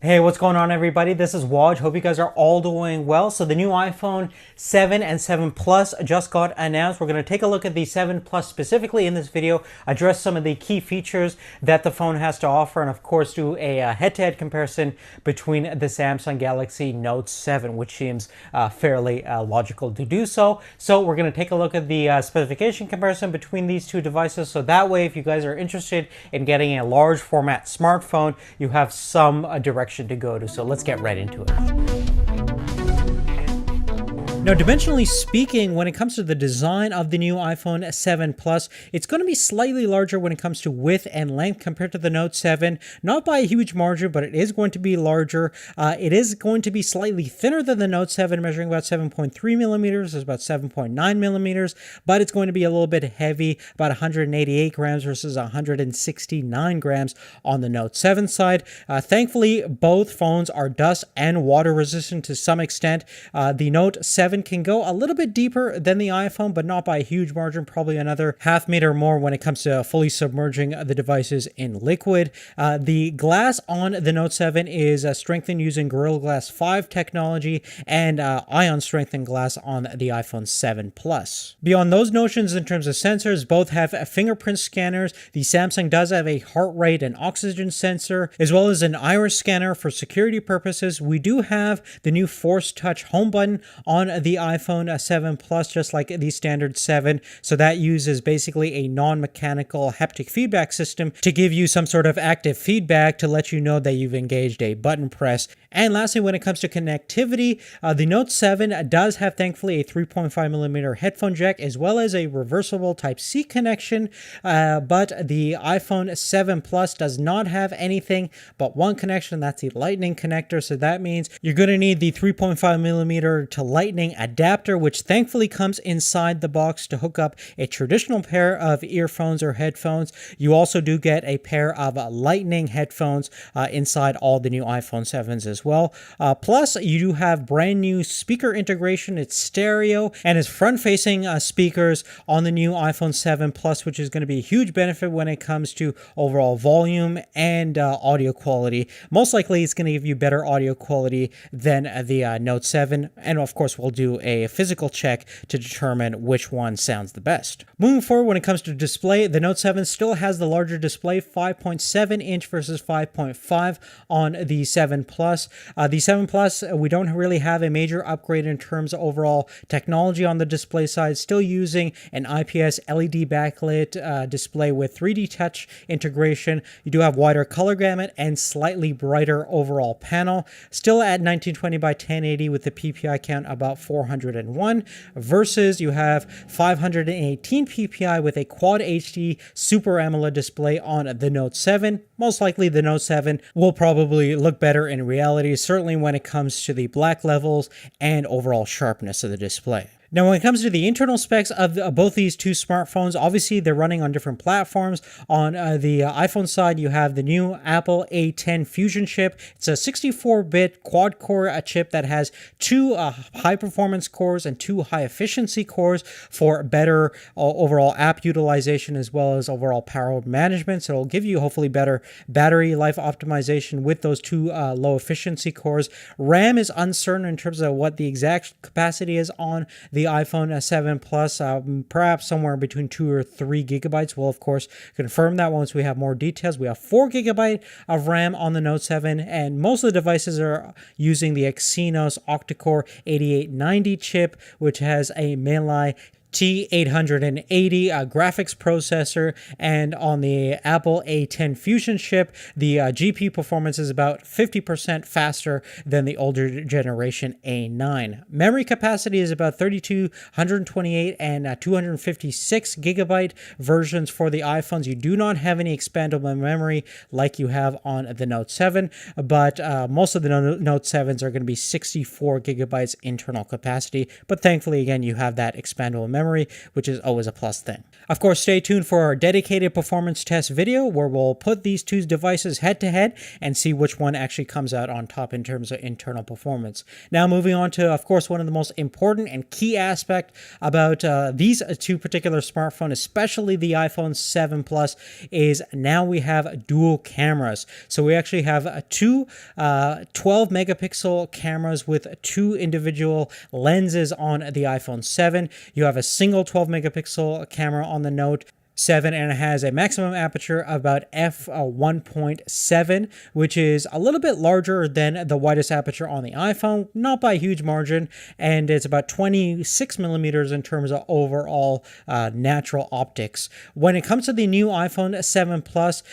Hey, what's going on, everybody? This is Waj. Hope you guys are all doing well. So the new iPhone 7 and 7 Plus just got announced. We're going to take a look at the 7 Plus specifically in this video, address some of the key features that the phone has to offer, and of course do a head-to-head comparison between the Samsung Galaxy Note 7, which seems fairly logical to do so. So we're going to take a look at the specification comparison between these two devices. So that way, if you guys are interested in getting a large format smartphone, you have some direction to go to. So let's get right into it. Now, dimensionally speaking, when it comes to the design of the new iPhone 7 Plus, it's going to be slightly larger when it comes to width and length compared to the Note 7. Not by a huge margin, but it is going to be larger. It is going to be slightly thinner than the Note 7, measuring about 7.3 millimeters. It's about 7.9 millimeters, but it's going to be a little bit heavy, about 188 grams versus 169 grams on the Note 7 side. Thankfully, both phones are dust and water resistant to some extent. The Note 7 can go a little bit deeper than the iPhone, but not by a huge margin, probably another half meter more when it comes to fully submerging the devices in liquid. The glass on the Note 7 is strengthened using Gorilla Glass 5 technology and ion strengthened glass on the iPhone 7 Plus. Beyond those notions in terms of sensors, both have fingerprint scanners. The Samsung does have a heart rate and oxygen sensor, as well as an iris scanner for security purposes. We do have the new Force Touch home button on the iPhone 7 Plus, just like the standard 7. So that uses basically a non-mechanical haptic feedback system to give you some sort of active feedback to let you know that you've engaged a button press. And lastly, when it comes to connectivity, the Note 7 does have, thankfully, a 3.5 millimeter headphone jack, as well as a reversible Type-C connection. But the iPhone 7 Plus does not have anything but one connection. That's the Lightning connector. So that means you're going to need the 3.5 millimeter to Lightning adapter, which thankfully comes inside the box to hook up a traditional pair of earphones or headphones. You also do get a pair of Lightning headphones inside all the new iPhone 7s as well. Plus, you do have brand new speaker integration. It's stereo and it's front-facing speakers on the new iPhone 7 Plus, which is going to be a huge benefit when it comes to overall volume and audio quality. Most likely, it's going to give you better audio quality than the Note 7, and of course, we'll do a physical check to determine which one sounds the best. Moving forward, when it comes to display, the Note 7 still has the larger display, 5.7 inch versus 5.5 on the 7 Plus. The 7 Plus, we don't really have a major upgrade in terms of overall technology on the display side, still using an IPS LED backlit display with 3D touch integration. You do have wider color gamut and slightly brighter overall panel, still at 1920 by 1080 with the PPI count about 401 versus you have 518 PPI with a Quad HD Super AMOLED display on the Note 7. Most likely the Note 7 will probably look better in reality, certainly when it comes to the black levels and overall sharpness of the display. Now, when it comes to the internal specs of both these two smartphones, obviously they're running on different platforms. On the iPhone side, you have the new Apple A10 Fusion chip. It's a 64-bit quad-core chip that has two high-performance cores and two high-efficiency cores for better overall app utilization as well as overall power management. So it'll give you hopefully better battery life optimization with those two low-efficiency cores. RAM is uncertain in terms of what the exact capacity is on the iPhone 7 Plus, perhaps somewhere between 2 or 3 gigabytes. We'll, of course, confirm that once we have more details. We have 4 gigabyte of RAM on the Note 7, and most of the devices are using the Exynos octa-core 8890 chip, which has a mainline T880 graphics processor, and on the Apple A10 Fusion chip, the GPU performance is about 50% faster than the older generation A9. Memory capacity is about 32, 128, and 256 gigabyte versions for the iPhones. You do not have any expandable memory like you have on the Note 7, but most of the Note 7s are going to be 64 gigabytes internal capacity, but thankfully, again, you have that expandable memory. memory, which is always a plus thing. Of course, stay tuned for our dedicated performance test video where we'll put these two devices head to head and see which one actually comes out on top in terms of internal performance. Now moving on to, of course, one of the most important and key aspect about these two particular smartphones, especially the iPhone 7 Plus, is now we have dual cameras. So we actually have two 12 megapixel cameras with two individual lenses on the iPhone 7. You have a single 12 megapixel camera on the Note 7, and it has a maximum aperture of about f1.7, which is a little bit larger than the widest aperture on the iPhone, not by a huge margin, and it's about 26 millimeters in terms of overall natural optics. When it comes to the new iPhone 7 Plus,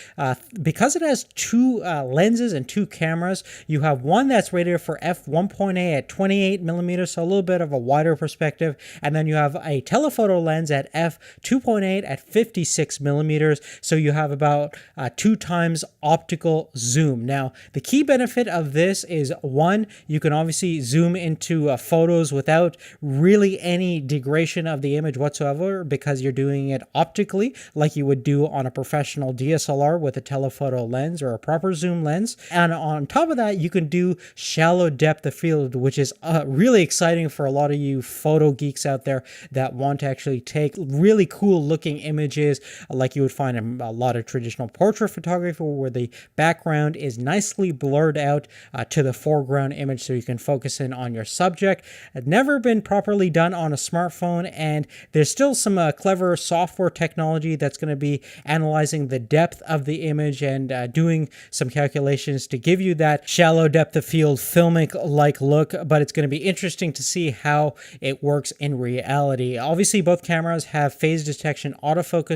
because it has two lenses and two cameras, you have one that's rated for f1.8 at 28 millimeters, so a little bit of a wider perspective, and then you have a telephoto lens at f2.8 at 56 millimeters, so you have about 2 times optical zoom. Now, the key benefit of this is, one, you can obviously zoom into photos without really any degradation of the image whatsoever because you're doing it optically like you would do on a professional DSLR with a telephoto lens or a proper zoom lens. And on top of that, you can do shallow depth of field, which is really exciting for a lot of you photo geeks out there that want to actually take really cool looking images like you would find in a lot of traditional portrait photography, where the background is nicely blurred out to the foreground image so you can focus in on your subject. It's never been properly done on a smartphone, and there's still some clever software technology that's going to be analyzing the depth of the image and doing some calculations to give you that shallow depth of field filmic-like look, but it's going to be interesting to see how it works in reality. Obviously, both cameras have phase detection autofocusing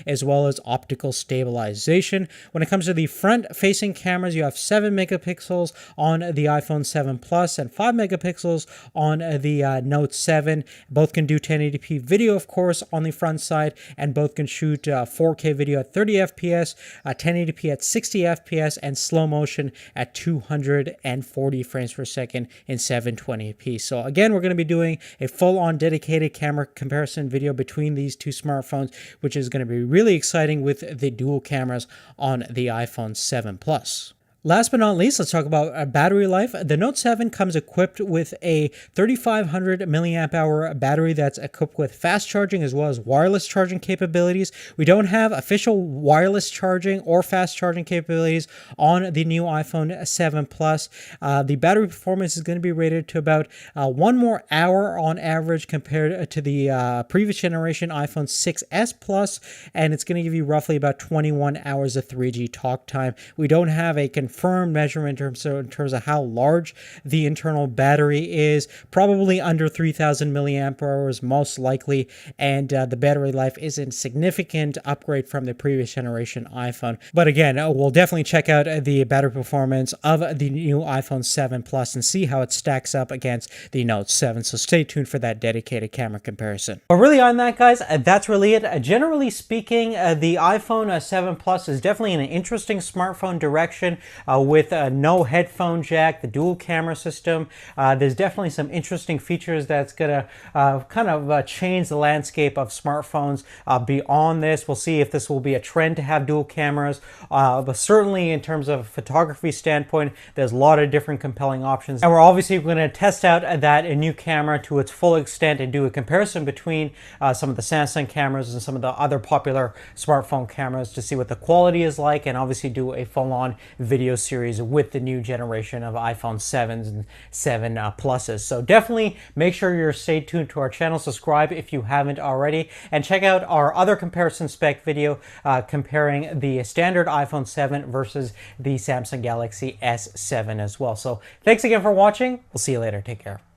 as well as optical stabilization. When it comes to the front-facing cameras, you have 7 megapixels on the iPhone 7 Plus and 5 megapixels on the Note 7. Both can do 1080p video, of course, on the front side, and both can shoot 4K video at 30 FPS, 1080p at 60 FPS, and slow motion at 240 frames per second in 720p. So again, we're going to be doing a full-on dedicated camera comparison video between these two smartphones, which is going to be really exciting with the dual cameras on the iPhone 7 Plus. Last but not least, let's talk about battery life. The Note 7 comes equipped with a 3500 milliamp hour battery that's equipped with fast charging as well as wireless charging capabilities. We don't have official wireless charging or fast charging capabilities on the new iPhone 7 Plus. The battery performance is going to be rated to about 1 more hour on average compared to the previous generation iPhone 6s Plus, and it's going to give you roughly about 21 hours of 3G talk time. We don't have a confirmed measurement in terms of how large the internal battery is, probably under 3000 milliamp hours most likely, and the battery life isn't a significant upgrade from the previous generation iPhone. But again, we'll definitely check out the battery performance of the new iPhone 7 Plus and see how it stacks up against the Note 7, so stay tuned for that dedicated camera comparison. But really on that, guys, that's really it. Generally speaking, the iPhone 7 Plus is definitely in an interesting smartphone direction. With no headphone jack, the dual camera system. There's definitely some interesting features that's going to kind of change the landscape of smartphones beyond this. We'll see if this will be a trend to have dual cameras, but certainly in terms of a photography standpoint, there's a lot of different compelling options. And we're obviously going to test out that new camera to its full extent and do a comparison between some of the Samsung cameras and some of the other popular smartphone cameras to see what the quality is like, and obviously do a full-on video series with the new generation of iPhone 7s and 7 Pluses. So definitely make sure you're stay tuned to our channel, subscribe if you haven't already, and check out our other comparison spec video comparing the standard iPhone 7 versus the Samsung Galaxy S7 as well. So thanks again for watching. We'll see you later. Take care.